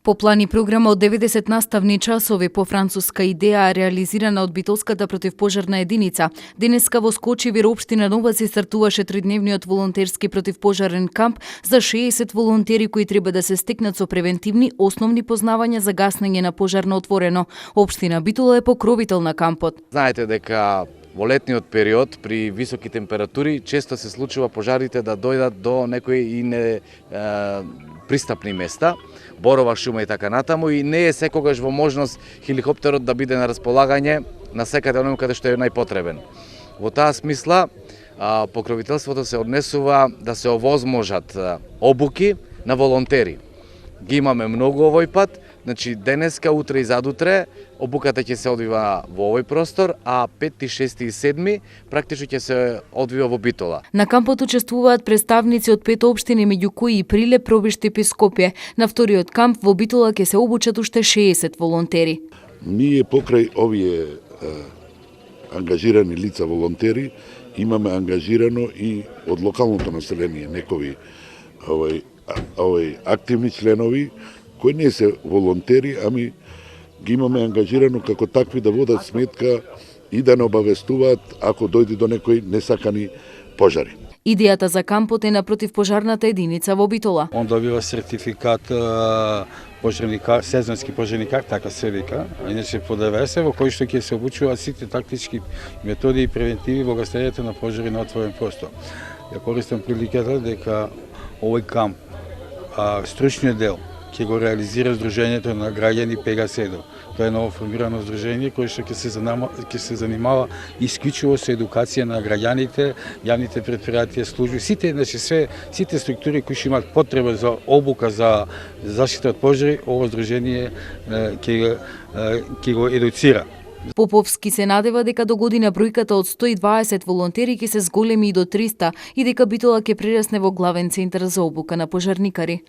По план и програма од 90 наставни часови по француска идеја реализирана од Битолската противпожарна единица, денеска во Скочевир општина Нова се стартуваше тридневниот волонтерски противпожарен камп за 60 волонтери кои треба да се стекнат со превентивни основни познавања за гаснење на пожар на отворено. Општина Битола е покровител на кампот. Знаете дека во летниот период при високи температури често се случува пожарите да дојдат до некои и не пристапни места, борова шума и така натаму, и не е секогаш во можност хеликоптерот да биде на располагање на секаде оној каде што е најпотребен. Во таа смисла покровителството се однесува да се овозможат обуки на волонтери. Ги имаме многу овој пат, значи денеска, утре и задутре обуката ќе се одвива во овој простор, а 5, 6 и 7 практично ќе се одвива во Битола. На кампот учествуваат представници од 5 општини, меѓу кои и Прилеп, Пробишти и Скопје. На вториот камп во Битола ќе се обучат уште 60 волонтери. Ние покрај овие ангажирани лица волонтери имаме ангажирано и од локалното население некои активни членови кои не се волонтери, ами ги имаме ангажирано како такви да водат сметка и да не обавестуваат ако дојде до некои несакани пожари. Идејата за кампот е на противпожарната единица во Битола. Он добива сертификат сезонски пожарникар, така се вика, иначе по ДВС, во кој што ќе се обучуваат сите тактички методи и превентиви во гасењето на пожари на отворен простор. Ја користам приликата дека овој камп, стручниот дел, ќе го реализира Сдруженијето на граѓани Пегаседо. Тоа е ново формирано здружение кое што ќе се занимава исклучиво со едукација на граѓаните, јавните претпријатија, служби, сите структури кои што имаат потреба за обука за заштита од пожари, ово здружение ќе го едуцира. Поповски се надева дека до година бројката од 120 волонтери ќе се зголеми и до 300 и дека Битола ќе прерасне во главен центар за обука на пожарникари.